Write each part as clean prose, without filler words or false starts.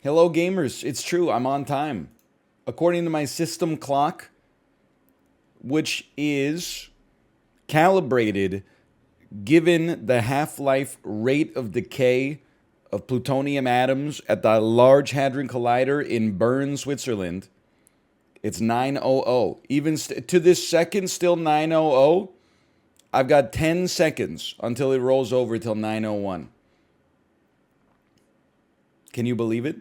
Hello, gamers. It's true. I'm on time. According to my system clock, which is calibrated given the half-life rate of decay of plutonium atoms at the Large Hadron Collider in Bern, Switzerland, it's 9:00. Even to this second, still 9:00. I've got 10 seconds until it rolls over till 9:01. Can you believe it?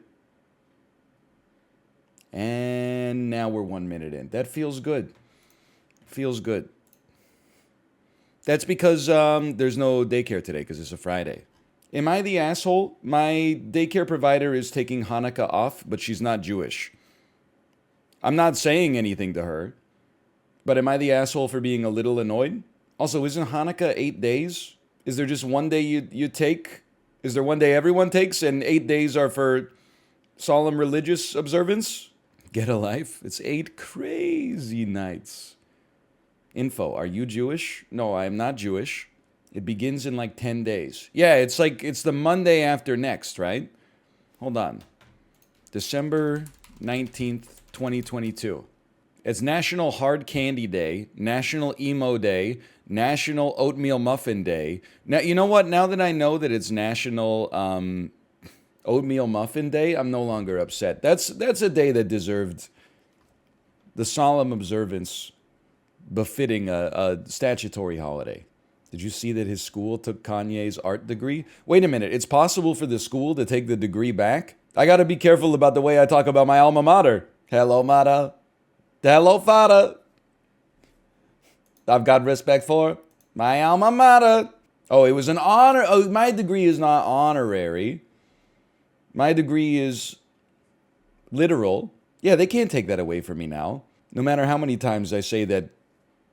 And now we're 1 minute in. That feels good. Feels good. That's because there's no daycare today because it's a Friday. Am I the asshole? My daycare provider is taking Hanukkah off, but she's not Jewish. I'm not saying anything to her, but am I the asshole for being a little annoyed? Also, isn't Hanukkah 8 days? Is there just one day you take? Is there one day everyone takes and 8 days are for solemn religious observance? Get a life. It's 8 crazy nights. Info. Are you Jewish? No, I am not Jewish. It begins in like 10 days. Yeah, it's the Monday after next, right? Hold on. December 19th, 2022. It's National Hard Candy Day, National Emo Day, National Oatmeal Muffin Day. Now, you know what? Now that I know that it's National Oatmeal Muffin Day, I'm no longer upset. That's a day that deserved the solemn observance befitting a statutory holiday. Did you see that his school took Kanye's art degree? Wait a minute, it's possible for the school to take the degree back? I gotta be careful about the way I talk about my alma mater. Hello, mater. Hello, father. I've got respect for my alma mater. Oh, it was an honor. Oh, my degree is not honorary. My degree is literal. Yeah, they can't take that away from me now. No matter how many times I say that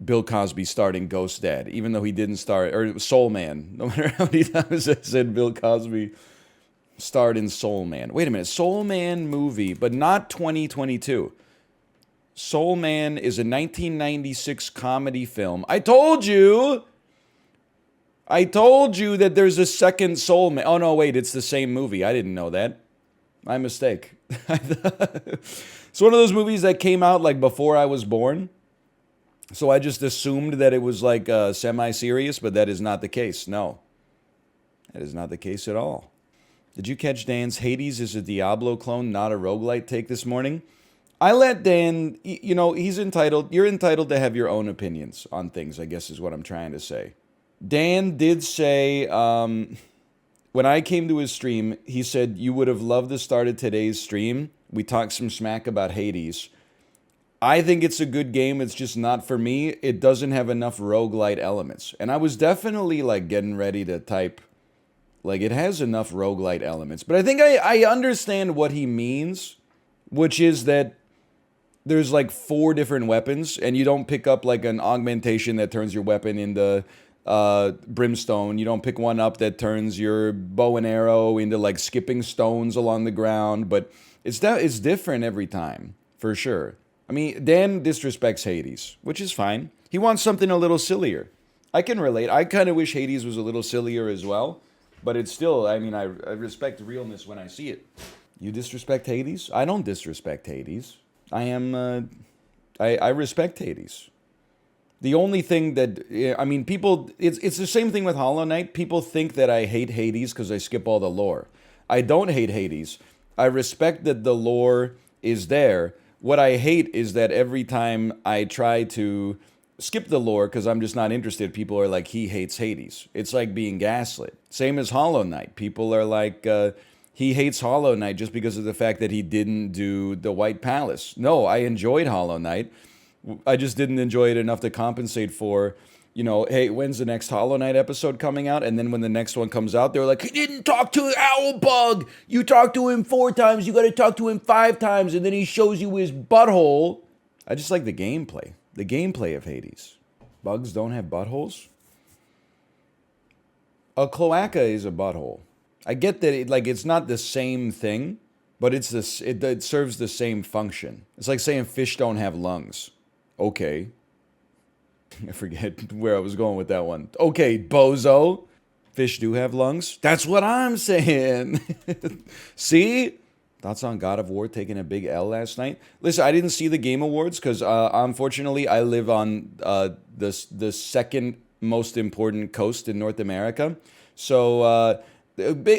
Bill Cosby starred in Ghost Dad, even though he didn't star, or Soul Man. No matter how many times I said Bill Cosby starred in Soul Man. Wait a minute, Soul Man movie, but not 2022. Soul Man is a 1996 comedy film. I told you that there's a second Soul Man. Oh no, wait, it's the same movie. I didn't know that. My mistake. It's one of those movies that came out like before I was born. So I just assumed that it was like semi-serious, but that is not the case. No, that is not the case at all. Did you catch Dan's Hades is a Diablo clone, not a roguelite take this morning? I let Dan, he's entitled, you're entitled to have your own opinions on things, I guess is what I'm trying to say. Dan did say, when I came to his stream, he said, you would have loved to start at today's stream. We talked some smack about Hades. I think it's a good game. It's just not for me. It doesn't have enough roguelite elements. And I was definitely like getting ready to type, like it has enough roguelite elements. But I think I understand what he means, which is that there's like 4 different weapons and you don't pick up like an augmentation that turns your weapon into brimstone. You don't pick one up that turns your bow and arrow into like skipping stones along the ground. But it's different every time, for sure. I mean, Dan disrespects Hades, which is fine. He wants something a little sillier. I can relate. I kind of wish Hades was a little sillier as well. But it's still, I mean, I respect realness when I see it. You disrespect Hades? I don't disrespect Hades. I respect Hades. The only thing that, I mean, people, it's the same thing with Hollow Knight. People think that I hate Hades because I skip all the lore. I don't hate Hades. I respect that the lore is there. What I hate is that every time I try to skip the lore because I'm just not interested, people are like, he hates Hades. It's like being gaslit. Same as Hollow Knight. People are like, he hates Hollow Knight just because of the fact that he didn't do the White Palace. No, I enjoyed Hollow Knight. I just didn't enjoy it enough to compensate for, hey, when's the next Hollow Knight episode coming out? And then when the next one comes out, they're like, he didn't talk to Owlbug. You talked to him 4 times. You got to talk to him 5 times. And then he shows you his butthole. I just like the gameplay. The gameplay of Hades. Bugs don't have buttholes? A cloaca is a butthole. I get that it's not the same thing, but it serves the same function. It's like saying fish don't have lungs. Okay. I forget where I was going with that one. Okay, bozo. Fish do have lungs. That's what I'm saying. See? Thoughts on God of War taking a big L last night? Listen, I didn't see the Game Awards because unfortunately I live on the second most important coast in North America. So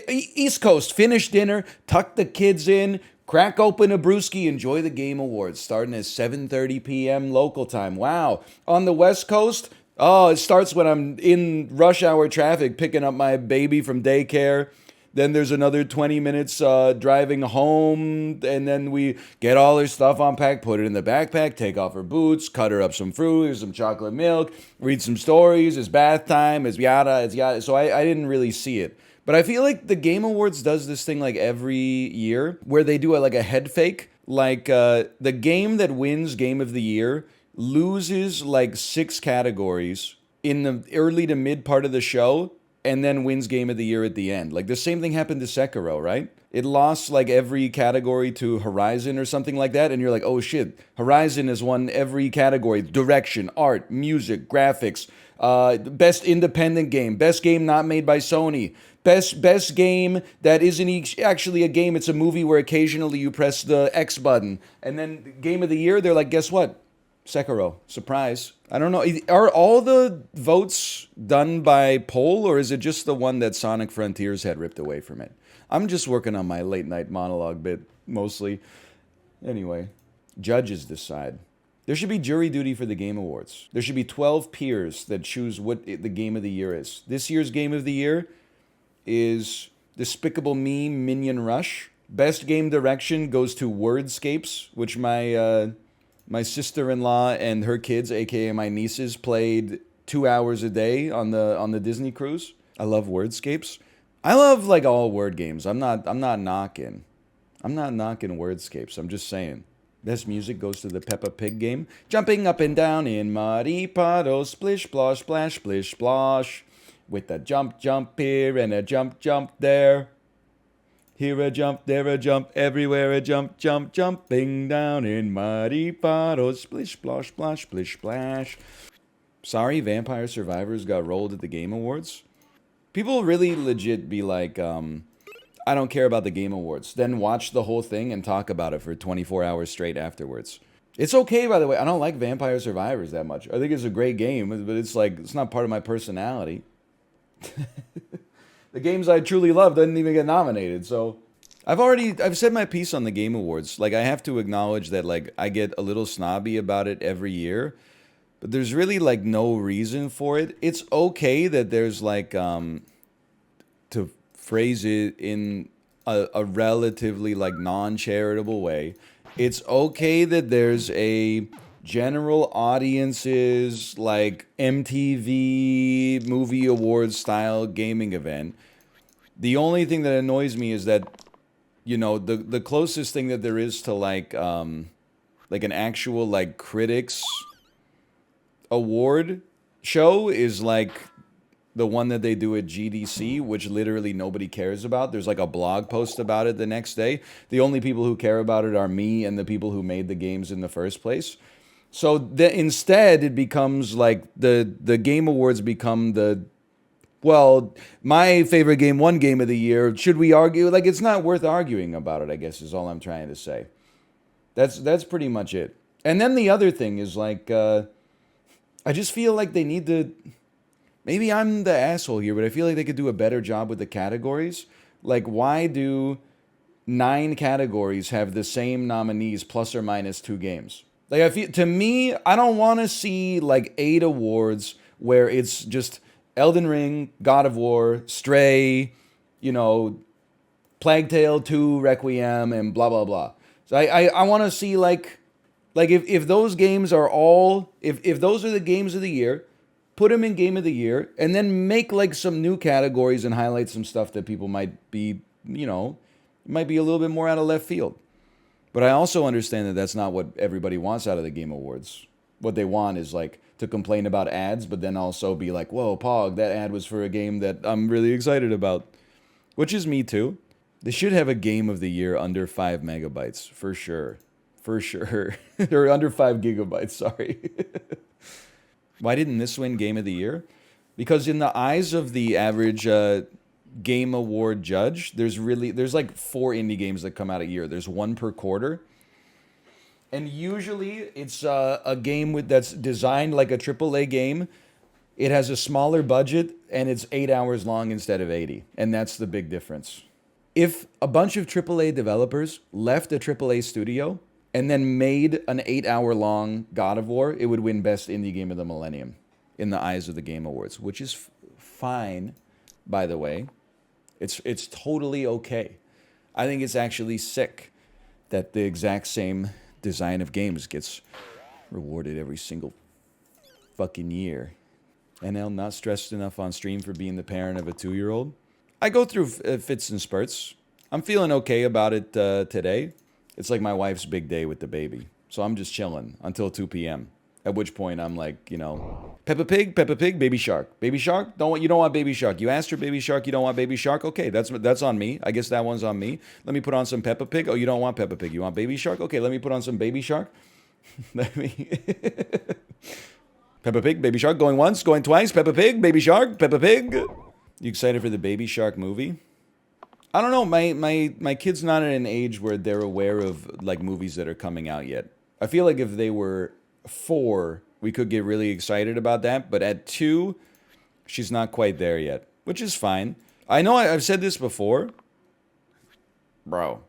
East Coast, finish dinner, tuck the kids in, crack open a brewski, enjoy the Game Awards starting at 7:30 p.m. local time. Wow. On the West Coast, oh, it starts when I'm in rush hour traffic picking up my baby from daycare. Then there's another 20 minutes driving home, and then we get all her stuff unpacked, put it in the backpack, take off her boots, cut her up some fruit, here's some chocolate milk, read some stories, it's bath time, it's yada. So I didn't really see it. But I feel like the Game Awards does this thing like every year where they do like a head fake. Like the game that wins Game of the Year loses like 6 categories in the early to mid part of the show and then wins Game of the Year at the end. Like the same thing happened to Sekiro, right? It lost like every category to Horizon or something like that, and you're like, oh shit, Horizon has won every category: direction, art, music, graphics, best independent game, best game not made by Sony, best game that isn't actually a game, it's a movie where occasionally you press the X button. And then Game of the Year, they're like, guess what? Sekiro. Surprise. I don't know. Are all the votes done by poll, or is it just the one that Sonic Frontiers had ripped away from it? I'm just working on my late night monologue bit, mostly. Anyway, judges decide. There should be jury duty for the Game Awards. There should be 12 peers that choose what the Game of the Year is. This year's Game of the Year is Despicable Me Minion Rush. Best game direction goes to Wordscapes, which my sister-in-law and her kids, aka my nieces, played 2 hours a day on the Disney cruise. I love Wordscapes. I love like all word games. I'm not knocking Wordscapes. I'm just saying. Best music goes to the Peppa Pig game. Jumping up and down in muddy puddles, splish splosh splash splish splosh. With a jump here and a jump there. Here a jump, there a jump, everywhere a jump, jumping down in muddy puddles, splish, splosh, splash, splish, splash. Sorry, Vampire Survivors got rolled at the Game Awards. People really legit be like, I don't care about the Game Awards. Then watch the whole thing and talk about it for 24 hours straight afterwards. It's okay, by the way. I don't like Vampire Survivors that much. I think it's a great game, but it's like, it's not part of my personality. The games I truly love didn't even get nominated, so I've said my piece on the Game Awards. Like, I have to acknowledge that, like, I get a little snobby about it every year, but there's really, like, no reason for it. It's okay that there's, like, to phrase it in a relatively, like, non-charitable way, it's okay that there's a general audiences, like MTV Movie Awards style gaming event. The only thing that annoys me is that, you know, the closest thing that there is to like an actual like critics award show is like the one that they do at GDC, which literally nobody cares about. There's like a blog post about it the next day. The only people who care about it are me and the people who made the games in the first place. So instead, it becomes like the Game Awards become well, my favorite game won Game of the Year. Should we argue? Like, it's not worth arguing about it, I guess, is all I'm trying to say. That's pretty much it. And then the other thing is, like, I just feel like they need to... Maybe I'm the asshole here, but I feel like they could do a better job with the categories. Like, why do 9 categories have the same nominees plus or minus 2 games? Like, I feel, to me, I don't want to see like 8 awards where it's just Elden Ring, God of War, Stray, you know, Plague Tale 2, Requiem, and blah blah blah. So I want to see like if those games are all if those are the games of the year, put them in Game of the Year, and then make like some new categories and highlight some stuff that people might be, you know, might be a little bit more out of left field. But I also understand that that's not what everybody wants out of the Game Awards. What they want is like to complain about ads, but then also be like, whoa, Pog, that ad was for a game that I'm really excited about. Which is me too. They should have a Game of the Year under 5 megabytes, for sure. For sure. Or under 5 gigabytes, sorry. Why didn't this win Game of the Year? Because in the eyes of the average game award judge. There's like 4 indie games that come out a year. There's one per quarter. And usually it's a game that's designed like a AAA game. It has a smaller budget and it's 8 hours long instead of 80. And that's the big difference. If a bunch of AAA developers left a AAA studio and then made an 8-hour long God of War, it would win Best Indie Game of the Millennium in the eyes of the Game Awards, which is fine, by the way. It's totally okay. I think it's actually sick that the exact same design of games gets rewarded every single fucking year. NL not stressed enough on stream for being the parent of a 2-year-old. I go through fits and spurts. I'm feeling okay about it today. It's like my wife's big day with the baby. So I'm just chilling until 2 p.m. At which point I'm like, you know, Peppa Pig, Baby Shark. Baby Shark? You don't want Baby Shark. You asked for Baby Shark, you don't want Baby Shark? Okay, that's on me. I guess that one's on me. Let me put on some Peppa Pig. Oh, you don't want Peppa Pig. You want Baby Shark? Okay, let me put on some Baby Shark. Peppa Pig, Baby Shark, going once, going twice. Peppa Pig, Baby Shark, Peppa Pig. You excited for the Baby Shark movie? I don't know. My kid's not at an age where they're aware of like movies that are coming out yet. I feel like if they were 4, we could get really excited about that. But at 2, she's not quite there yet, which is fine. I know I've said this before. Bro,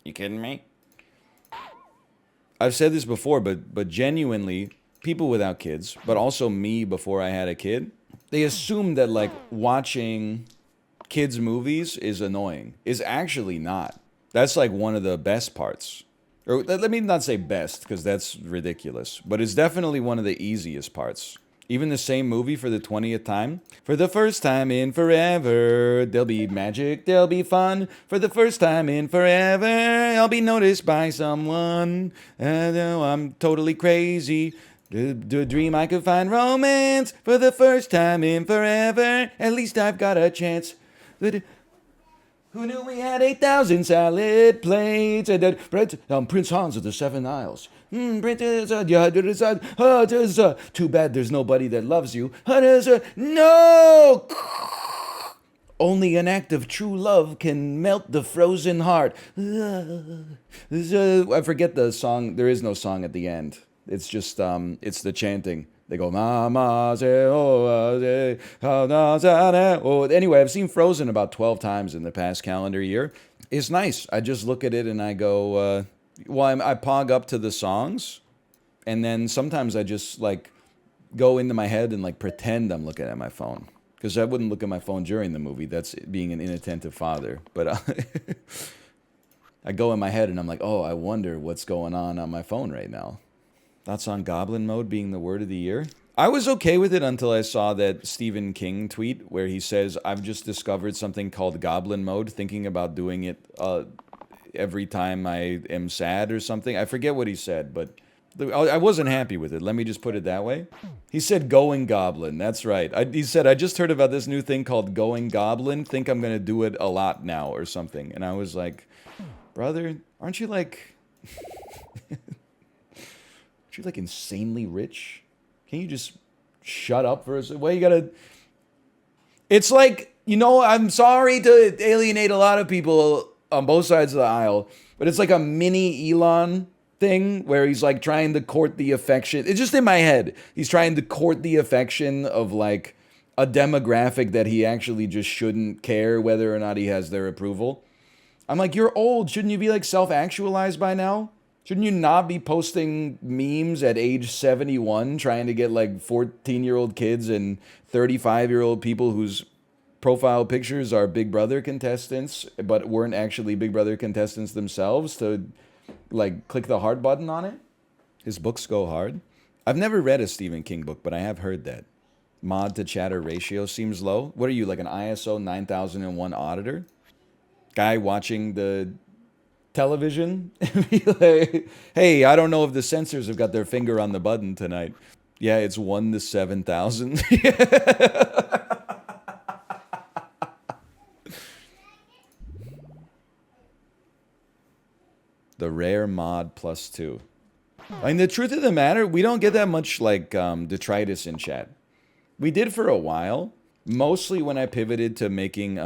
you kidding me? I've said this before, but genuinely, people without kids, but also me before I had a kid, they assume that like watching kids' movies is annoying. Is actually not. That's like one of the best parts. Or let me not say best, because that's ridiculous. But it's definitely one of the easiest parts. Even the same movie for the 20th time. For the first time in forever, there'll be magic, there'll be fun. For the first time in forever, I'll be noticed by someone. I'm totally crazy. The dream I could find romance. For the first time in forever, at least I've got a chance. Who knew we had 8,000 salad plates? And Prince Hans of the 7 Isles. Too bad there's nobody that loves you. No! Only an act of true love can melt the frozen heart. I forget the song. There is no song at the end. It's just, it's the chanting. They go, Mama, anyway, I've seen Frozen about 12 times in the past calendar year. It's nice. I just look at it and I go, I pog up to the songs. And then sometimes I just, like, go into my head and, like, pretend I'm looking at my phone. Because I wouldn't look at my phone during the movie. That's being an inattentive father. But I go in my head and I'm like, oh, I wonder what's going on my phone right now. Thoughts on Goblin Mode being the word of the year? I was okay with it until I saw that Stephen King tweet where he says, I've just discovered something called Goblin Mode, thinking about doing it every time I am sad or something. I forget what he said, but I wasn't happy with it. Let me just put it that way. He said going goblin. That's right. He said, I just heard about this new thing called going goblin. Think I'm going to do it a lot now or something. And I was like, brother, aren't you like... You're like insanely rich. Can you just shut up for a second? Well, you gotta... It's like, you know, I'm sorry to alienate a lot of people on both sides of the aisle, but it's like a mini Elon thing where he's like trying to court the affection. It's just in my head. He's trying to court the affection of like a demographic that he actually just shouldn't care whether or not he has their approval. I'm like, you're old. Shouldn't you be like self-actualized by now? Shouldn't you not be posting memes at age 71 trying to get like 14-year-old kids and 35-year-old people whose profile pictures are Big Brother contestants but weren't actually Big Brother contestants themselves to like click the heart button on it? His books go hard. I've never read a Stephen King book, but I have heard that. Mod to chatter ratio seems low. What are you, like an ISO 9001 auditor? Guy watching the... television? Like, hey, I don't know if the censors have got their finger on the button tonight. Yeah, it's 1 to 7,000. The rare mod +2. I mean, the truth of the matter, we don't get that much like detritus in chat. We did for a while, Mostly when I pivoted to making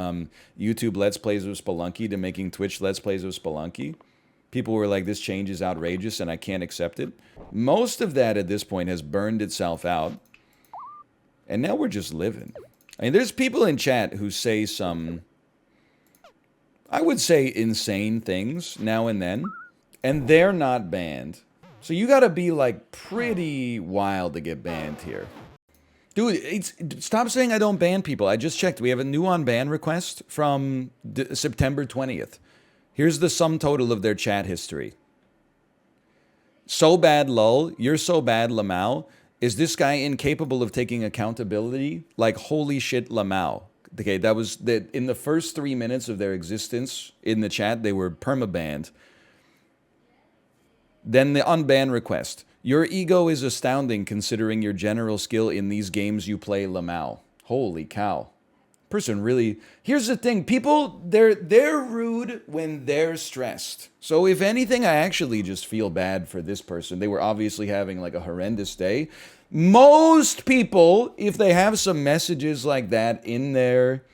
YouTube Let's Plays with Spelunky to making Twitch Let's Plays with Spelunky, people were like, this change is outrageous and I can't accept it. Most of that at this point has burned itself out. And now we're just living. I mean, there's people in chat who say some, I would say, insane things now and then. And they're not banned. So you gotta be like pretty wild to get banned here. Dude, stop saying I don't ban people. I just checked. We have a new on-ban request from September 20th. Here's the sum total of their chat history. So bad, lol. You're so bad, Lamau. Is this guy incapable of taking accountability? Like, holy shit, Lamau. Okay, that was that in the first 3 minutes of their existence in the chat, they were permabanned. Then the unban request. Your ego is astounding considering your general skill in these games you play, Lamau. Holy cow. Person really... Here's the thing. People, they're rude when they're stressed. So if anything, I actually just feel bad for this person. They were obviously having like a horrendous day. Most people, if they have some messages like that in their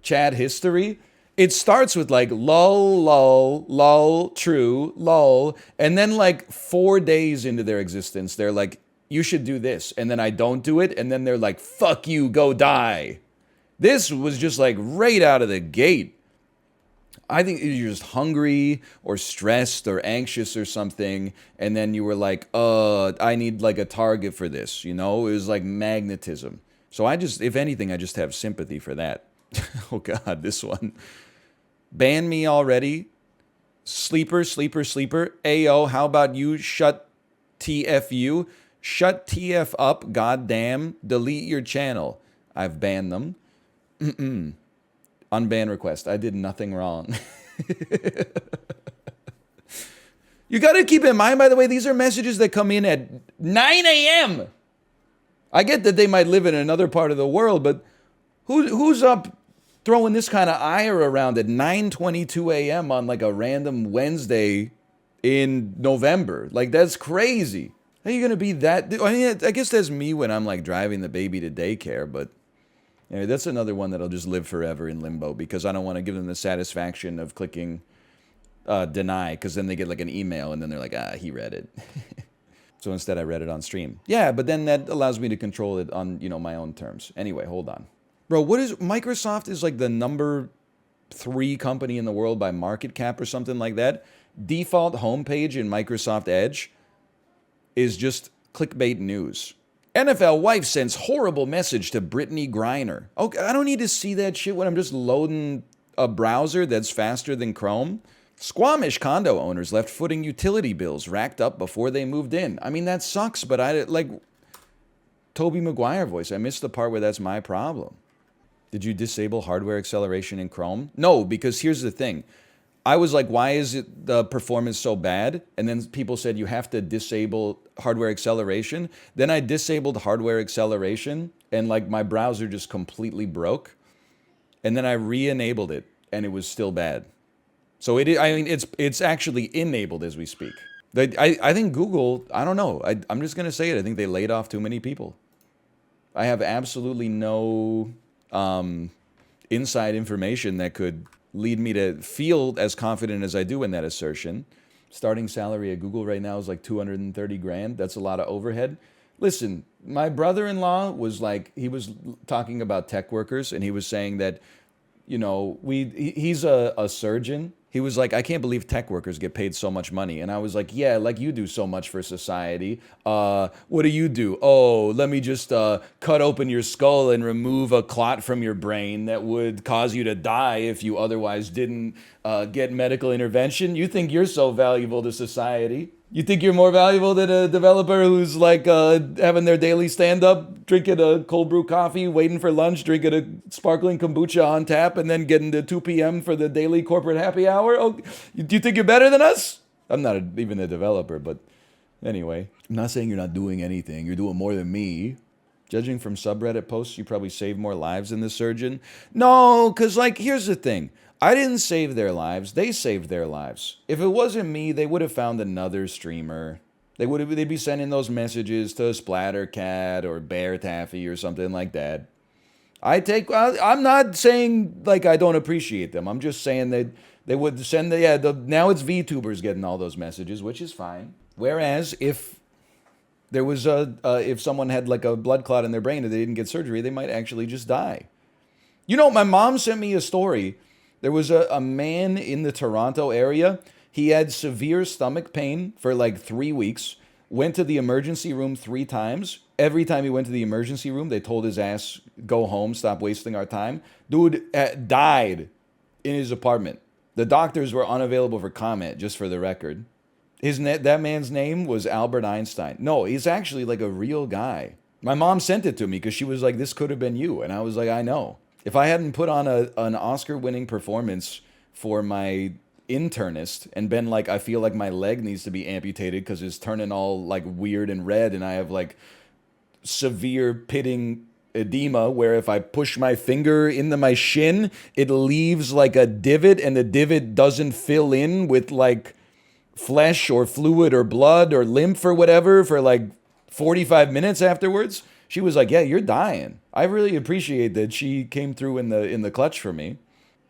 chat history... It starts with like, lol, lol, lol, true, lol. And then like 4 days into their existence, they're like, you should do this. And then I don't do it. And then they're like, fuck you, go die. This was just like right out of the gate. I think you're just hungry or stressed or anxious or something. And then you were like, I need like a target for this. You know, it was like magnetism. So I just, if anything, I just have sympathy for that. Oh God, this one. Ban me already. Sleeper, sleeper, sleeper. Ayo, how about you shut TFU? Shut TF up, goddamn. Delete your channel. I've banned them. Unban request. I did nothing wrong. You gotta keep in mind, by the way, these are messages that come in at 9 a.m. I get that they might live in another part of the world, but who's up throwing this kind of ire around at 9:22 a.m. on like a random Wednesday in November? Like, that's crazy. How are you going to be that? I mean, I guess that's me when I'm like driving the baby to daycare, but anyway, that's another one that'll just live forever in limbo because I don't want to give them the satisfaction of clicking deny, because then they get like an email and then they're like, he read it. So instead I read it on stream. Yeah, but then that allows me to control it on, you know, my own terms. Anyway, hold on. Bro, what is... Microsoft is like the number 3 company in the world by market cap or something like that. Default homepage in Microsoft Edge is just clickbait news. NFL wife sends horrible message to Brittany Griner. Okay, I don't need to see that shit when I'm just loading a browser that's faster than Chrome. Squamish condo owners left footing utility bills racked up before they moved in. I mean, that sucks, but I like... Tobey Maguire voice. I missed the part where that's my problem. Did you disable hardware acceleration in Chrome? No, because here's the thing. I was like, why is it the performance so bad? And then people said you have to disable hardware acceleration. Then I disabled hardware acceleration and like my browser just completely broke. And then I re-enabled it and it was still bad. So it's actually enabled as we speak. I think Google, I don't know. I'm just going to say it. I think they laid off too many people. I have absolutely no... inside information that could lead me to feel as confident as I do in that assertion. Starting salary at Google right now is like 230 grand. That's a lot of overhead. Listen, my brother-in-law was like, he was talking about tech workers and he was saying that, you know, he's a surgeon. He was like, I can't believe tech workers get paid so much money. And I was like, yeah, like you do so much for society. What do you do? Oh, let me just cut open your skull and remove a clot from your brain that would cause you to die if you otherwise didn't get medical intervention. You think you're so valuable to society. You think you're more valuable than a developer who's like having their daily stand-up, drinking a cold brew coffee, waiting for lunch, drinking a sparkling kombucha on tap, and then getting to 2 p.m. for the daily corporate happy hour? Oh, do you think you're better than us? I'm not even a developer, but anyway. I'm not saying you're not doing anything. You're doing more than me. Judging from subreddit posts, you probably save more lives than the surgeon. No, because like, here's the thing. I didn't save their lives. They saved their lives. If it wasn't me, they would have found another streamer. They'd be sending those messages to Splattercat or Bear Taffy or something like that. I'm not saying like I don't appreciate them. I'm just saying that they would send now it's VTubers getting all those messages, which is fine. Whereas if there was if someone had like a blood clot in their brain and they didn't get surgery, they might actually just die. You know, my mom sent me a story. There was a man in the Toronto area. He had severe stomach pain for like 3 weeks. Went to the emergency room 3 times. Every time he went to the emergency room, they told his ass, go home, stop wasting our time. Dude died in his apartment. The doctors were unavailable for comment, just for the record. That man's name was Albert Einstein. No, he's actually like a real guy. My mom sent it to me because she was like, this could have been you. And I was like, I know. If I hadn't put on an Oscar-winning performance for my internist and been like, I feel like my leg needs to be amputated because it's turning all like weird and red and I have like severe pitting edema where if I push my finger into my shin, it leaves like a divot and the divot doesn't fill in with like flesh or fluid or blood or lymph or whatever for like 45 minutes afterwards. She was like, yeah, you're dying. I really appreciate that she came through in the clutch for me.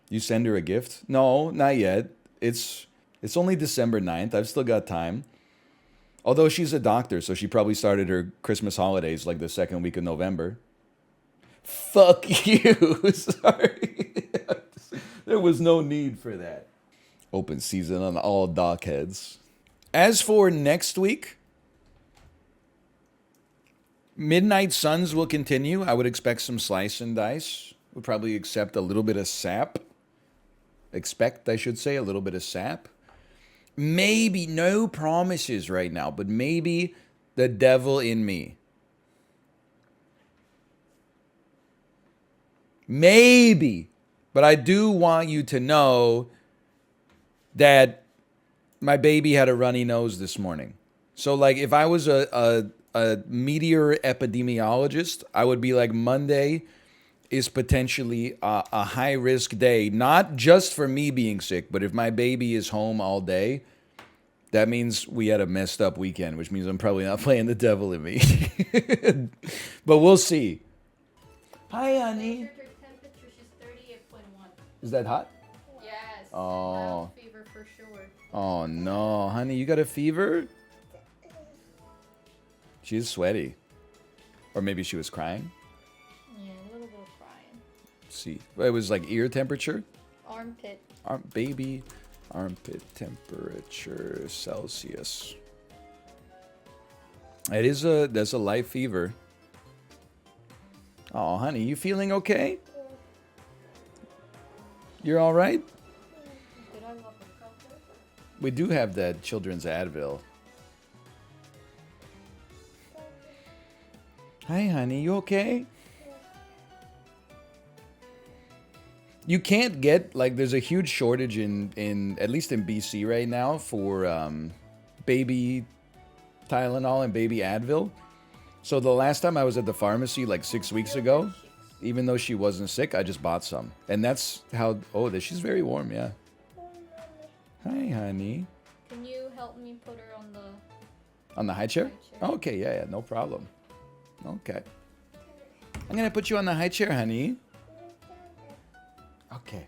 You send her a gift? No, not yet. It's only December 9th. I've still got time. Although she's a doctor, so she probably started her Christmas holidays like the second week of November. Fuck you. Sorry. There was no need for that. Open season on all dockheads. As for next week, Midnight Suns will continue. I would expect some slice and dice. Would probably accept a little bit of sap. Expect, I should say, a little bit of sap. Maybe, no promises right now, but maybe the devil in me. Maybe. But I do want you to know that my baby had a runny nose this morning. So, like, if I was a meteor epidemiologist, I would be like, Monday is potentially a high-risk day, not just for me being sick, but if my baby is home all day, that means we had a messed up weekend, which means I'm probably not playing the devil in me. But we'll see. Hi, honey. Her temperature, she's 38.1. Is that hot? Yes. Oh. Fever for sure. Oh, no. Honey, you got a fever? She's sweaty. Or maybe she was crying. Yeah, a little bit of crying. See. It was like ear temperature? Armpit. Baby armpit temperature Celsius. That's a light fever. Oh, honey, you feeling okay? You're all right? We do have that children's Advil. Hi, honey, you okay? You can't get, like, there's a huge shortage in at least in BC right now for baby Tylenol and baby Advil. So the last time I was at the pharmacy, like 6 weeks ago, even though she wasn't sick, I just bought some. And that's how, she's very warm, yeah. Hi, honey. Can you help me put her on the... On the high chair? Okay, yeah, no problem. Okay. I'm going to put you on the high chair, honey. Okay.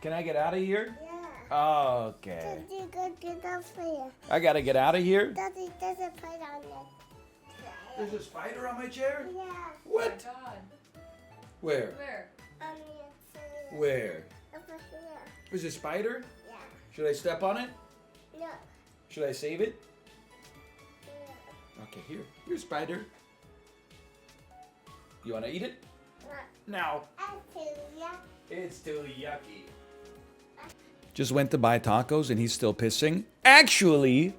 Can I get out of here? Yeah. Okay. I gotta get out of here? Daddy, there's a spider on it. There's a spider on my chair? Yeah. What? Oh my God. Where? Where? On your Where? Over here. There's a spider? Yeah. Should I step on it? No. Should I save it? No. Okay, here's spider. You wanna eat it? What? No. Yeah. It's too yucky. Just went to buy tacos and he's still pissing. Actually,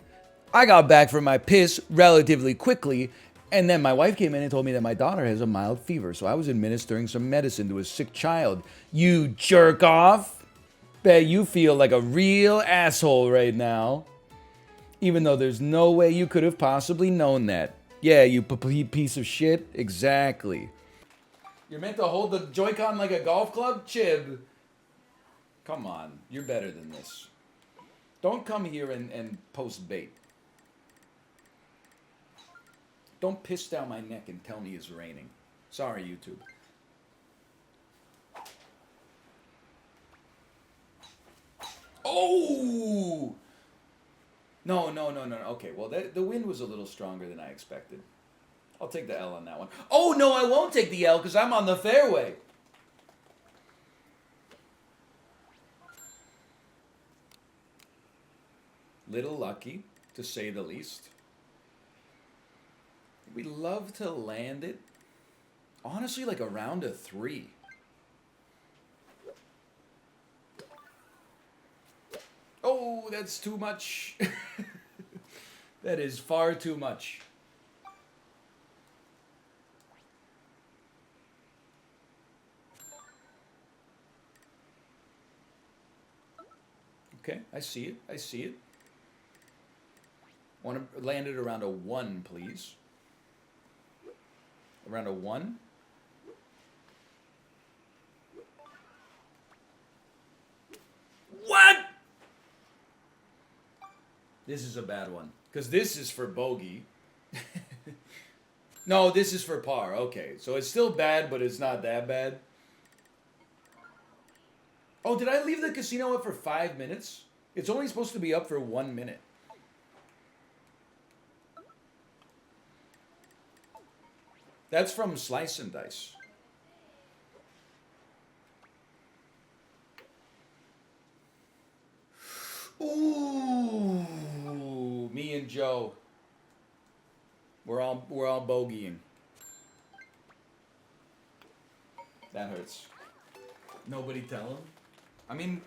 I got back from my piss relatively quickly, and then my wife came in and told me that my daughter has a mild fever, so I was administering some medicine to a sick child. You jerk off! Bet you feel like a real asshole right now. Even though there's no way you could have possibly known that. Yeah, you piece of shit. Exactly. You're meant to hold the Joy-Con like a golf club? Chib. Come on, you're better than this. Don't come here and post bait. Don't piss down my neck and tell me it's raining. Sorry, YouTube. Oh! No. Okay, well, the wind was a little stronger than I expected. I'll take the L on that one. Oh, no, I won't take the L because I'm on the fairway. Little lucky, to say the least. We love to land it, honestly, like around a 3. Oh, that's too much. That is far too much. Okay, I see it. I see it. Want to land it around a 1, please. Around a 1. What? This is a bad one. Because this is for bogey. No, this is for par. Okay, so it's still bad, but it's not that bad. Oh, did I leave the casino up for 5 minutes? It's only supposed to be up for 1 minute. That's from Slice and Dice. Ooh, me and Joe. We're all bogeying. That hurts. Nobody tell him. I mean,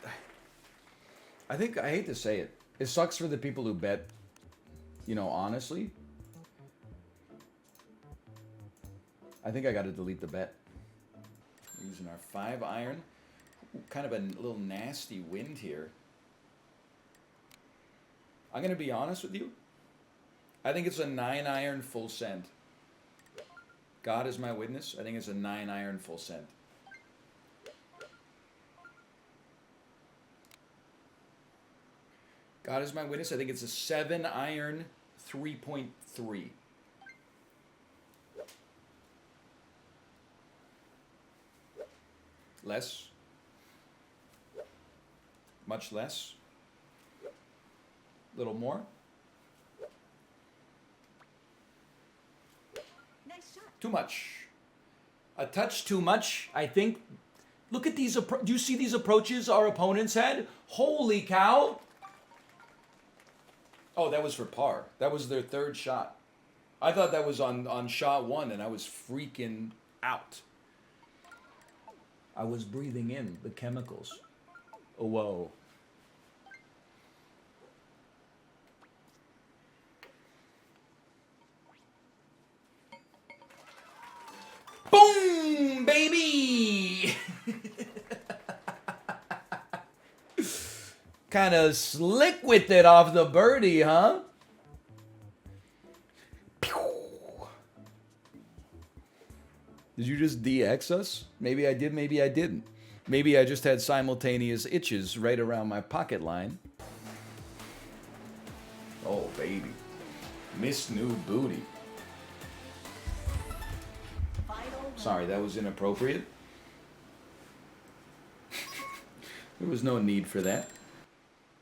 I hate to say it. It sucks for the people who bet, you know, honestly. I think I got to delete the bet. We're using our 5-iron. Ooh, kind of a little nasty wind here. I'm going to be honest with you. I think it's a 9-iron full send. God is my witness. I think it's a 9-iron full send. God is my witness. I think it's a 7-iron 3.3. Less. Much less. Little more. Nice shot. Too much. A touch too much, I think. Look at these. Do you see these approaches our opponents had? Holy cow. Oh, that was for par. That was their 3rd shot. I thought that was on shot 1, and I was freaking out. I was breathing in the chemicals. Oh, whoa. Boom, baby! Kind of slick with it off the birdie, huh? Did you just DX us? Maybe I did, maybe I didn't. Maybe I just had simultaneous itches right around my pocket line. Oh, baby. Miss New Booty. Sorry, that was inappropriate. There was no need for that.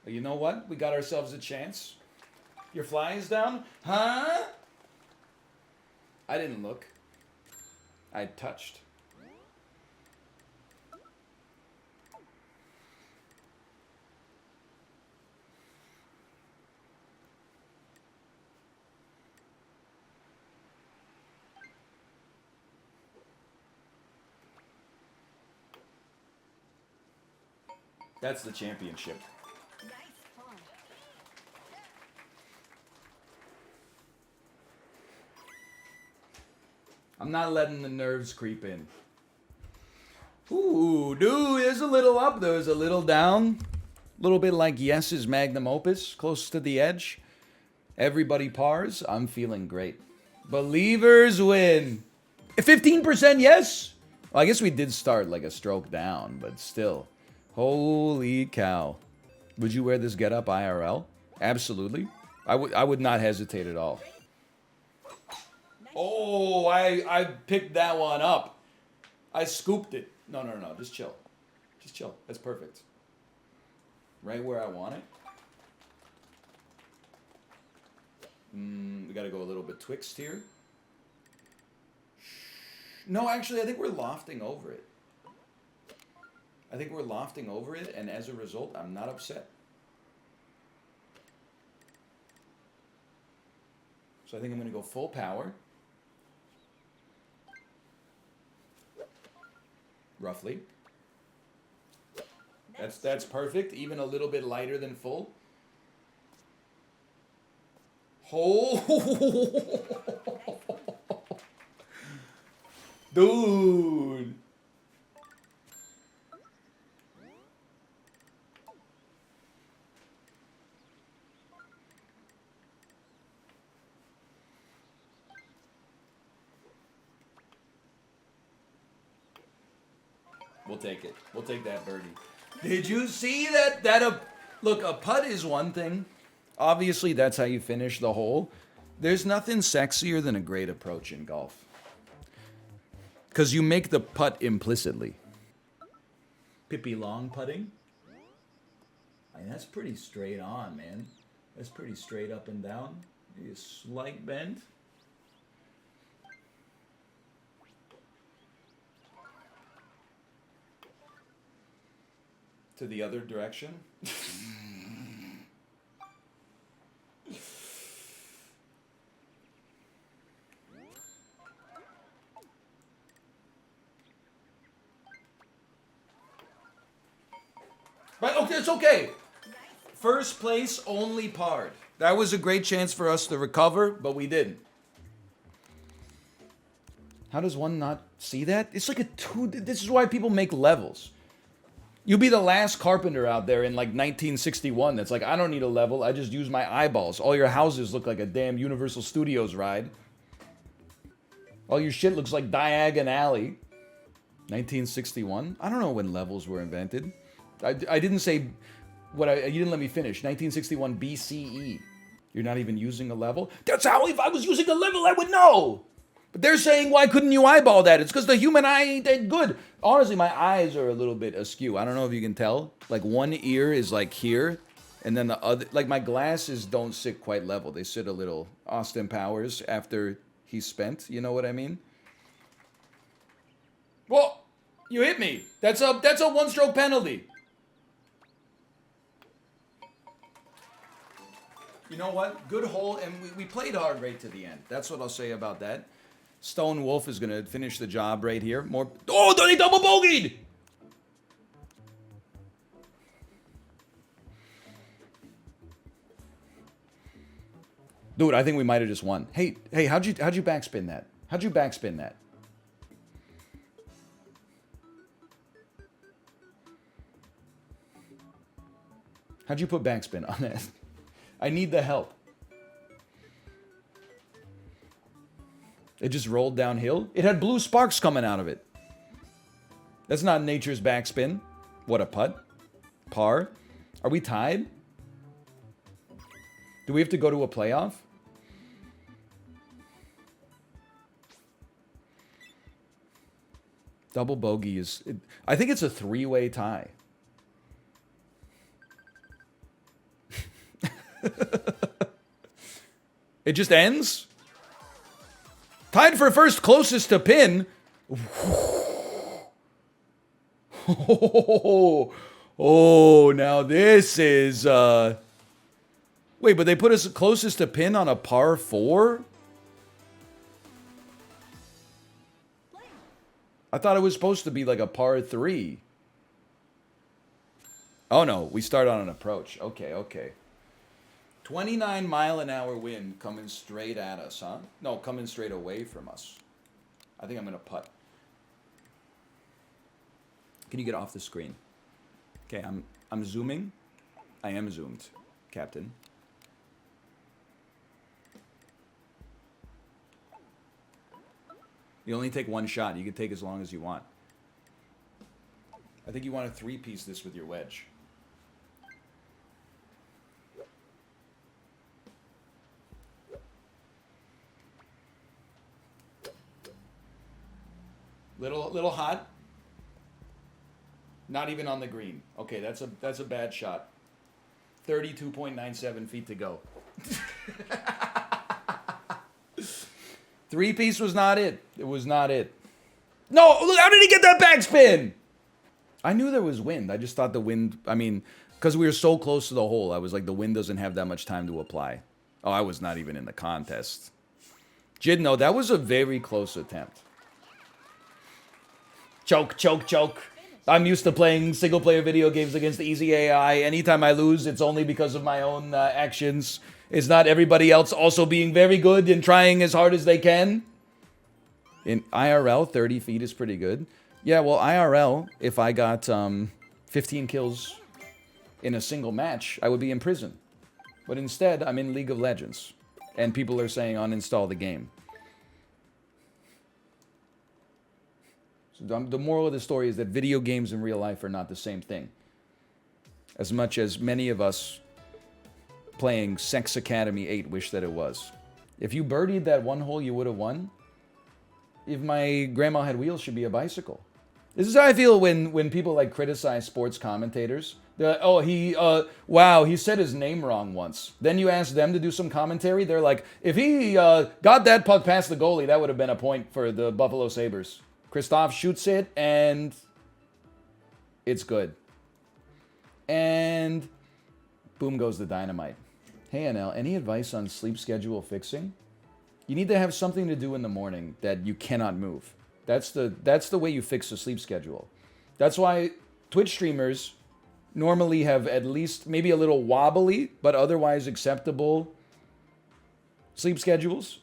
But you know what? We got ourselves a chance. Your fly is down? Huh? I didn't look. I touched. That's the championship. Nice fun. I'm not letting the nerves creep in. Ooh, dude, there's a little up, there's a little down. A little bit like Yes's magnum opus, close to the edge. Everybody pars. I'm feeling great. Believers win. 15% yes? Well, I guess we did start like a stroke down, but still. Holy cow. Would you wear this getup IRL? Absolutely. I would not hesitate at all. Oh, I picked that one up. I scooped it. No. Just chill. Just chill. That's perfect. Right where I want it. We gotta go a little bit twixt here. No, actually, I think we're lofting over it. And as a result, I'm not upset. So I think I'm gonna go full power. Roughly. That's perfect. Even a little bit lighter than full. Oh, dude. We'll take it. We'll take that birdie. Did you see that? Look, a putt is one thing. Obviously, that's how you finish the hole. There's nothing sexier than a great approach in golf. Because you make the putt implicitly. Pippi Long putting. I mean, that's pretty straight on, man. That's pretty straight up and down. Maybe a slight bend. To the other direction. But okay, it's okay. First place only parred. That was a great chance for us to recover, but we didn't. How does one not see that? It's like a two. This is why people make levels. You'll be the last carpenter out there in like 1961 that's like, I don't need a level, I just use my eyeballs. All your houses look like a damn Universal Studios ride. All your shit looks like Diagon Alley. 1961? I don't know when levels were invented. I didn't say what you didn't let me finish. 1961 BCE. You're not even using a level? That's how, if I was using a level, I would know. But they're saying, why couldn't you eyeball that? It's because the human eye ain't that good. Honestly, my eyes are a little bit askew. I don't know if you can tell. Like, one ear is like here, and then the other, like, my glasses don't sit quite level. They sit a little Austin Powers after he's spent. You know what I mean? Well, you hit me. That's a one-stroke penalty. You know what? Good hole, and we played hard right to the end. That's what I'll say about that. Stone Wolf is going to finish the job right here. More. Oh, they double bogeyed! Dude, I think we might have just won. Hey, how'd you backspin that? How'd you backspin that? How'd you put backspin on that? I need the help. It just rolled downhill. It had blue sparks coming out of it. That's not nature's backspin. What a putt. Par. Are we tied? Do we have to go to a playoff? Double bogey is... I think it's a three-way tie. It just ends? Tied for first, closest to pin. Oh, now this is... Wait, but they put us closest to pin on a par 4? I thought it was supposed to be like a par 3. Oh, no. We start on an approach. Okay. 29-mile-an-hour wind coming straight at us, huh? No, coming straight away from us. I think I'm going to putt. Can you get off the screen? Okay, I'm zooming. I am zoomed, Captain. You only take one shot. You can take as long as you want. I think you want to three-piece this with your wedge. Little hot. Not even on the green. Okay, that's a bad shot. 32.97 feet to go. Three-piece was not it. It was not it. No, look, how did he get that backspin? I knew there was wind. I just thought the wind, I mean, because we were so close to the hole, I was like, the wind doesn't have that much time to apply. Oh, I was not even in the contest. Jid, no, that was a very close attempt. Choke, choke, choke. I'm used to playing single-player video games against easy AI. Anytime I lose, it's only because of my own actions. It's not everybody else also being very good and trying as hard as they can. In IRL, 30 feet is pretty good. Yeah, well, IRL, if I got 15 kills in a single match, I would be in prison. But instead, I'm in League of Legends. And people are saying uninstall the game. So the moral of the story is that video games and real life are not the same thing. As much as many of us playing Sex Academy 8 wish that it was. If you birdied that one hole, you would have won. If my grandma had wheels, she'd be a bicycle. This is how I feel when people like criticize sports commentators. They're like, oh, wow, he said his name wrong once. Then you ask them to do some commentary. They're like, if he got that puck past the goalie, that would have been a point for the Buffalo Sabres. Christoph shoots it, and it's good. And boom goes the dynamite. Hey, NL, any advice on sleep schedule fixing? You need to have something to do in the morning that you cannot move. That's the way you fix a sleep schedule. That's why Twitch streamers normally have at least maybe a little wobbly, but otherwise acceptable sleep schedules.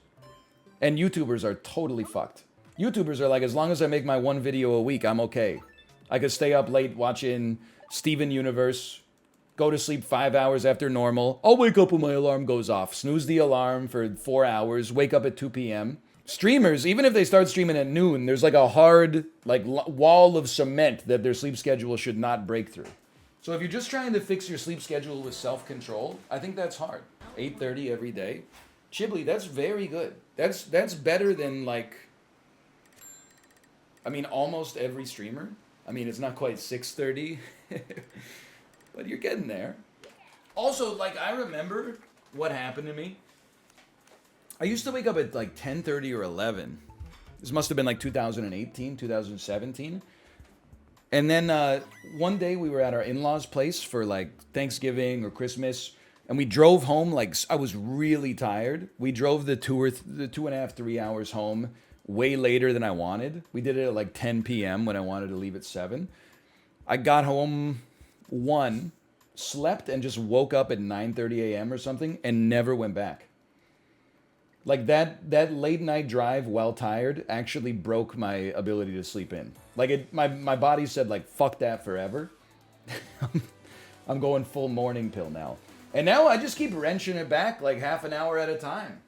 And YouTubers are totally fucked. YouTubers are like, as long as I make my one video a week, I'm okay. I could stay up late watching Steven Universe, go to sleep 5 hours after normal. I'll wake up when my alarm goes off. Snooze the alarm for 4 hours. Wake up at 2 p.m. Streamers, even if they start streaming at noon, there's like a hard wall of cement that their sleep schedule should not break through. So if you're just trying to fix your sleep schedule with self-control, I think that's hard. 8:30 every day. Chibli, that's very good. That's better than almost every streamer. I mean, it's not quite 6:30, but you're getting there. Also, I remember what happened to me. I used to wake up at 10:30 or 11. This must have been 2018, 2017. And then one day we were at our in-laws' place for Thanksgiving or Christmas, and we drove home I was really tired. We drove the 2.5, 3 hours home way later than I wanted. We did it at 10 p.m. when I wanted to leave at 7. I got home 1, slept, and just woke up at 9:30 a.m. or something and never went back. That late night drive while tired actually broke my ability to sleep in. My body said fuck that forever. I'm going full morning pill now. And now I just keep wrenching it back half an hour at a time.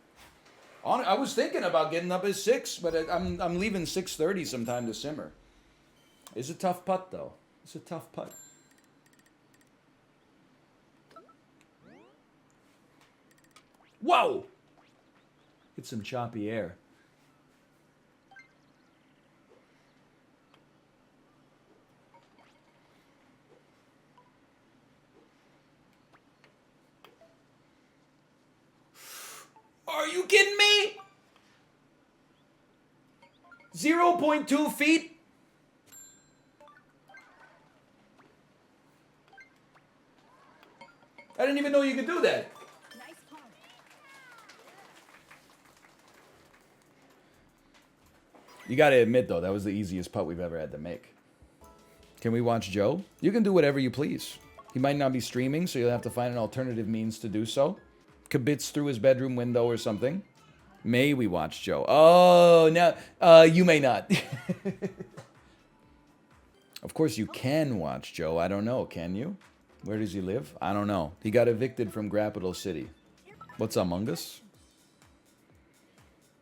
I was thinking about getting up at 6, but I'm leaving 6:30 sometime to simmer. It's a tough putt though. It's a tough putt. Whoa! Hit some choppy air. Are you kidding me? 0.2 feet? I didn't even know you could do that. Nice putt. You gotta admit, though, that was the easiest putt we've ever had to make. Can we watch Joe? You can do whatever you please. He might not be streaming, so you'll have to find an alternative means to do so. Kibitz through his bedroom window or something. May we watch Joe? Oh, no. You may not. Of course you can watch Joe. I don't know. Can you? Where does he live? I don't know. He got evicted from Capital City. What's Among Us?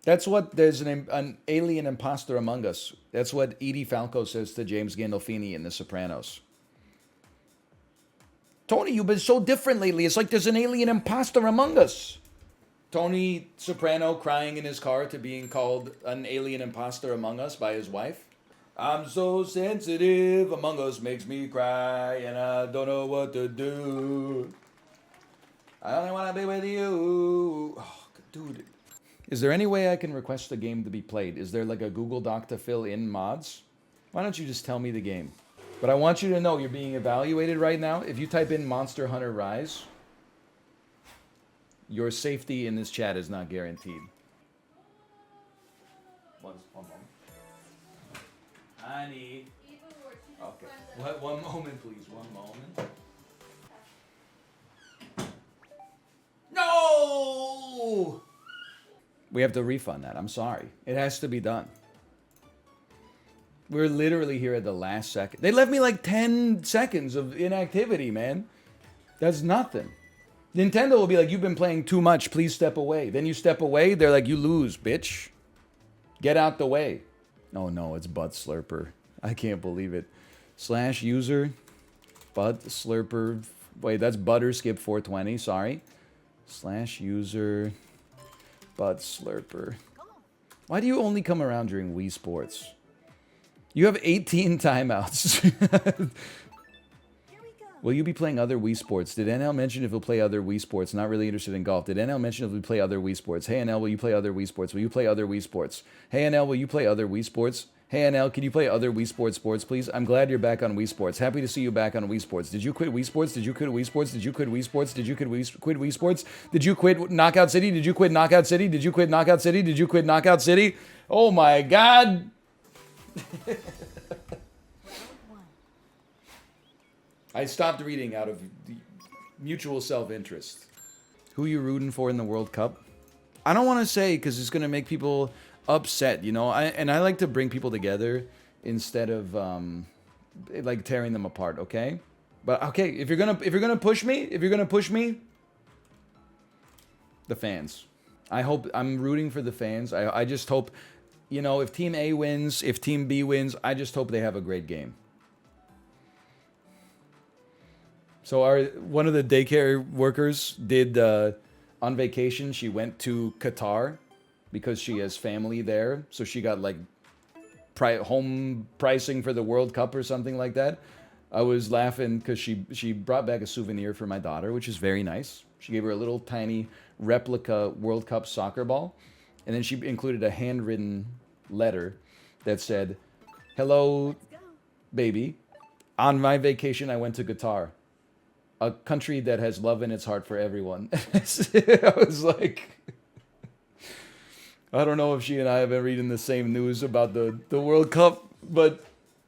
That's what, there's an alien imposter among us. That's what Edie Falco says to James Gandolfini in The Sopranos. Tony, you've been so different lately. It's like there's an alien imposter among us. Tony Soprano crying in his car to being called an alien imposter among us by his wife. I'm so sensitive. Among Us makes me cry, and I don't know what to do. I only want to be with you. Oh, dude. Is there any way I can request the game to be played? Is there like a Google Doc to fill in mods? Why don't you just tell me the game? But I want you to know you're being evaluated right now. If you type in Monster Hunter Rise, your safety in this chat is not guaranteed. One moment. Honey. Okay. One moment, please. One moment. No! We have to refund that. I'm sorry. It has to be done. We're literally here at the last second. They left me like 10 seconds of inactivity, man. That's nothing. Nintendo will be like, you've been playing too much. Please step away. Then you step away. They're like, you lose, bitch. Get out the way. Oh, no, it's Butt Slurper. I can't believe it. /user. Butt Slurper. Wait, that's Butterskip420. Sorry. /user. Butt Slurper. Why do you only come around during Wii Sports? You have 18 timeouts. Here we go. Will you be playing other Wii Sports? Did NL mention if he'll play other Wii Sports? Not really interested in golf. Did NL mention if he'll play other Wii Sports? Hey NL, will you play other Wii Sports? Will you play other Wii Sports? Hey NL, will you play other Wii Sports? Hey NL, can you play other Wii Sports please? I'm glad you're back on Wii Sports. Happy to see you back on Wii Sports. Did you quit Wii Sports? Did you quit Wii Sports? Did you quit Wii Sports? Did you quit Wii Sports? Did you quit Knockout City? Did you quit Knockout City? Did you quit Knockout City? Did you quit Knockout City? Oh my God. Round one. I stopped reading out of mutual self-interest. Who you rooting for in the World Cup? I don't want to say because it's going to make people upset, you know. I like to bring people together instead of like tearing them apart. Okay, but okay, if you're gonna push me, the fans. I'm rooting for the fans. I just hope, you know, if Team A wins, if Team B wins, I just hope they have a great game. So one of the daycare workers did on vacation. She went to Qatar because she has family there. So she got like home pricing for the World Cup or something like that. I was laughing because she brought back a souvenir for my daughter, which is very nice. She gave her a little tiny replica World Cup soccer ball. And then she included a handwritten letter that said, "Hello, baby. On my vacation, I went to Qatar. A country that has love in its heart for everyone." I was like, I don't know if she and I have been reading the same news about the World Cup, but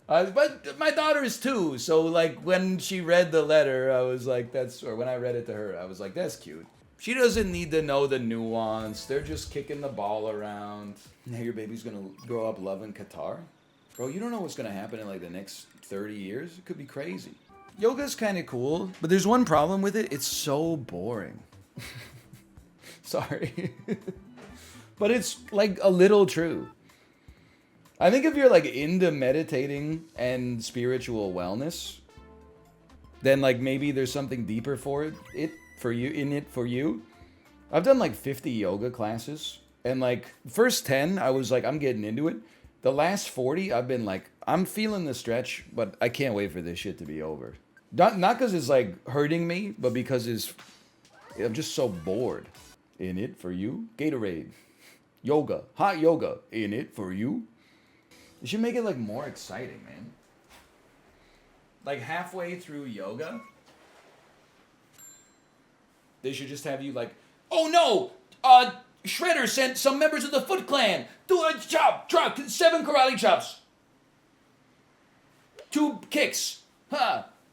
my daughter is 2, so like when she read the letter, I was like, when I read it to her, I was like, that's cute. She doesn't need to know the nuance. They're just kicking the ball around. Now your baby's gonna grow up loving Qatar? Bro, you don't know what's gonna happen in like the next 30 years. It could be crazy. Yoga's kind of cool, but there's one problem with it. It's so boring. Sorry. But it's like a little true. I think if you're like into meditating and spiritual wellness, then like maybe there's something deeper for it for you. I've done like 50 yoga classes, and like first 10 I was like, I'm getting into it. The last 40 I've been like, I'm feeling the stretch, but I can't wait for this shit to be over. Not because it's like hurting me, but because I'm just so bored. In it for you, Gatorade. Yoga, hot yoga, in it for you. You should make it like more exciting, man. Like halfway through yoga, they should just have you like, oh no, Shredder sent some members of the Foot Clan. Do a chop, 7 karate chops. 2 kicks.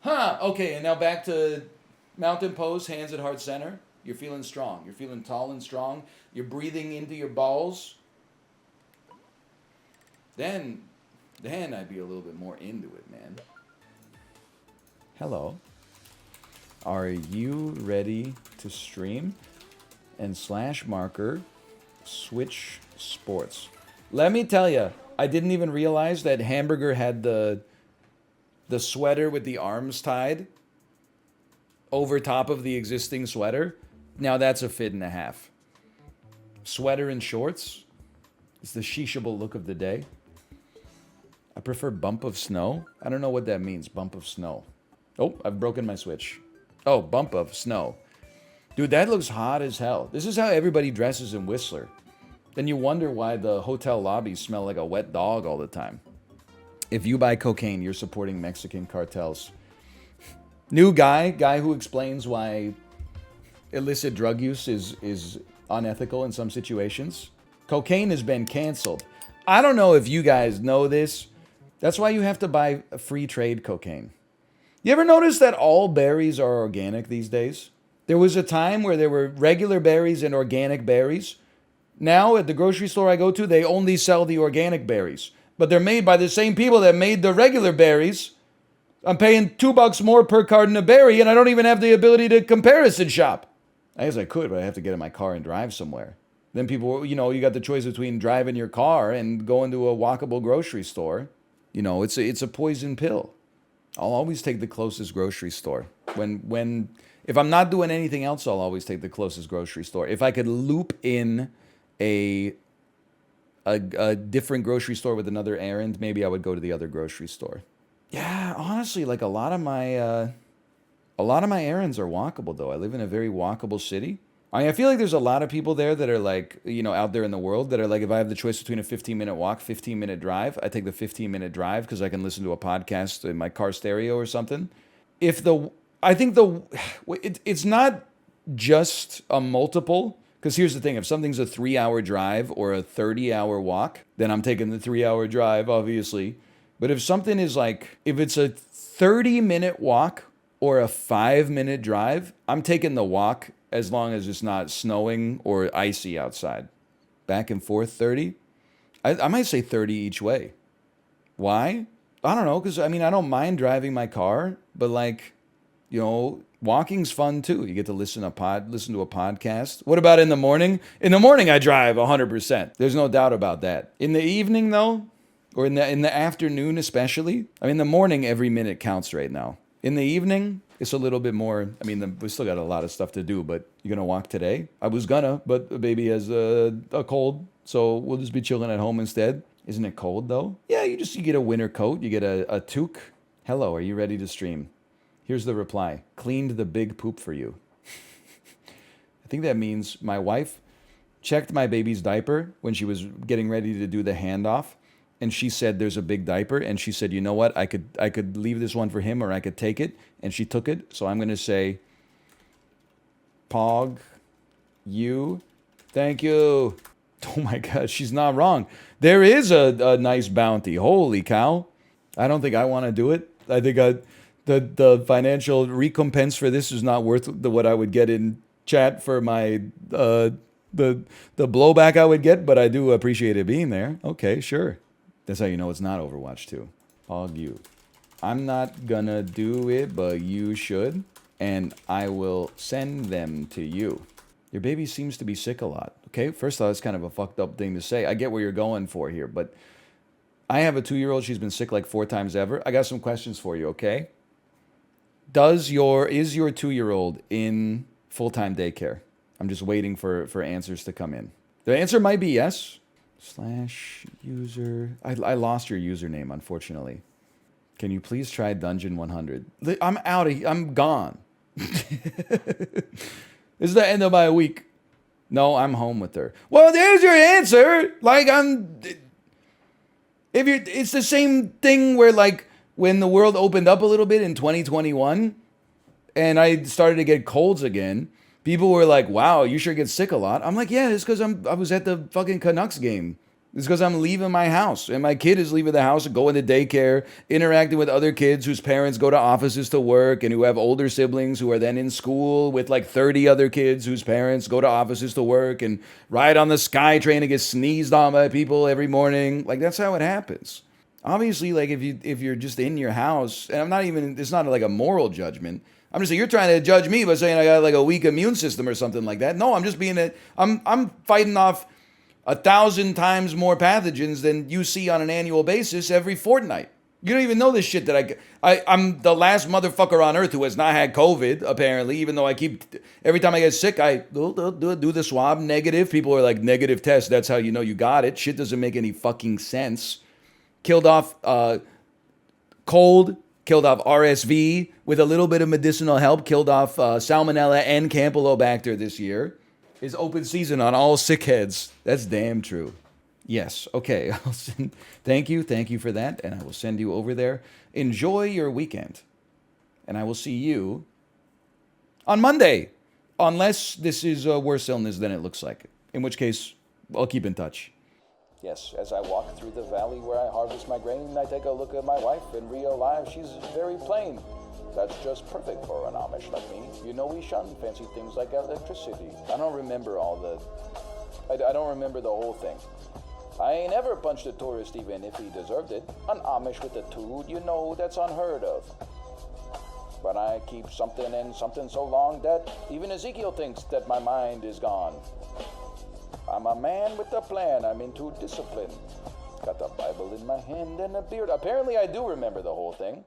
Okay, and now back to mountain pose, hands at heart center. You're feeling strong. You're feeling tall and strong. You're breathing into your balls. Then I'd be a little bit more into it, man. Hello. Are you ready to stream? And /marker switch sports. Let me tell you, I didn't even realize that Hamburger had the sweater with the arms tied over top of the existing sweater. Now that's a fit and a half. Sweater and shorts. It's the shishable look of the day. I prefer bump of snow. I don't know what that means, bump of snow. Oh, I've broken my Switch. Oh, bump of snow. Dude, that looks hot as hell. This is how everybody dresses in Whistler. Then you wonder why the hotel lobbies smell like a wet dog all the time. If you buy cocaine, you're supporting Mexican cartels. New guy who explains why illicit drug use is unethical in some situations. Cocaine has been canceled. I don't know if you guys know this. That's why you have to buy free trade cocaine. You ever notice that all berries are organic these days? There was a time where there were regular berries and organic berries. Now at the grocery store I go to, they only sell the organic berries. But they're made by the same people that made the regular berries. I'm paying $2 more per carton of berry, and I don't even have the ability to comparison shop. I guess I could, but I have to get in my car and drive somewhere. Then people, you got the choice between driving your car and going to a walkable grocery store. It's a poison pill. I'll always take the closest grocery store. If I'm not doing anything else, I'll always take the closest grocery store. If I could loop in a different grocery store with another errand, maybe I would go to the other grocery store. Yeah, honestly, like a lot of my errands are walkable though. I live in a very walkable city. I feel like there's a lot of people there that are like, out there in the world that are like, if I have the choice between a 15-minute walk, 15-minute drive, I take the 15-minute drive because I can listen to a podcast in my car stereo or something. It's not just a multiple, because here's the thing, if something's a 3-hour drive or a 30-hour walk, then I'm taking the 3-hour drive, obviously. But if something is like, if it's a 30-minute walk or a 5-minute drive, I'm taking the walk as long as it's not snowing or icy outside. Back and forth 30? I might say 30 each way. Why? I don't know, because I don't mind driving my car, but walking's fun too. You get to listen to a podcast. What about in the morning? In the morning I drive 100%. There's no doubt about that. In the evening though, or in the afternoon especially, in the morning every minute counts right now. In the evening, it's a little bit more, we still got a lot of stuff to do, but you gonna walk today? I was gonna, but the baby has a cold, so we'll just be chilling at home instead. Isn't it cold though? Yeah, you get a winter coat, you get a toque. Hello, are you ready to stream? Here's the reply. Cleaned the big poop for you. I think that means my wife checked my baby's diaper when she was getting ready to do the handoff. And she said, there's a big diaper. And she said, you know what? I could leave this one for him or I could take it. And she took it. So I'm going to say, Pog, you, thank you. Oh my God, she's not wrong. There is a nice bounty. Holy cow. I don't think I want to do it. I think the financial recompense for this is not worth what I would get in chat for my the blowback I would get, but I do appreciate it being there. Okay, sure. That's how you know it's not Overwatch 2. Pog you. I'm not gonna do it, but you should, and I will send them to you. Your baby seems to be sick a lot. Okay, first off, it's kind of a fucked up thing to say. I get where you're going for here, but I have a 2-year-old. She's been sick like 4 times ever. I got some questions for you, okay? Is your 2-year-old in full-time daycare? I'm just waiting for answers to come in. The answer might be yes. /user. I lost your username, unfortunately. Can you please try Dungeon 100? I'm out of here. I'm gone. This is the end of my week. No, I'm home with her. Well, there's your answer. It's the same thing where when the world opened up a little bit in 2021 and I started to get colds again, people were like, wow, you sure get sick a lot. I'm like, yeah, it's because I was at the fucking Canucks game. It's because I'm leaving my house. And my kid is leaving the house and going to daycare, interacting with other kids whose parents go to offices to work and who have older siblings who are then in school with 30 other kids whose parents go to offices to work and ride on the SkyTrain and get sneezed on by people every morning. That's how it happens. Obviously, if you're just in your house, and it's not a moral judgment. I'm just saying you're trying to judge me by saying I got a weak immune system or something like that. No, I'm just I'm fighting off 1,000 times more pathogens than you see on an annual basis every fortnight. You don't even know this shit that I'm the last motherfucker on earth who has not had COVID, apparently, even though every time I get sick, I do the swab negative. People are like, negative test, that's how you know you got it. Shit doesn't make any fucking sense. killed off cold, killed off RSV with a little bit of medicinal help, killed off salmonella and campylobacter this year. Is open season on all sick heads. That's damn true. Yes. Okay. Thank you for that, and I will send you over there. Enjoy your weekend, and I will see you on Monday, unless this is a worse illness than it looks like. In which case, I'll keep in touch. Yes, as I walk through the valley where I harvest my grain, I take a look at my wife. In real life, she's very plain. That's just perfect for an Amish like me. You know, we shun fancy things like electricity. I don't remember I don't remember the whole thing. I ain't ever punched a tourist even if he deserved it. An Amish with a toot, you know, that's unheard of. But I keep something and something so long that even Ezekiel thinks that my mind is gone. I'm a man with a plan. I'm into discipline. Got the Bible in my hand and a beard. Apparently I do remember the whole thing.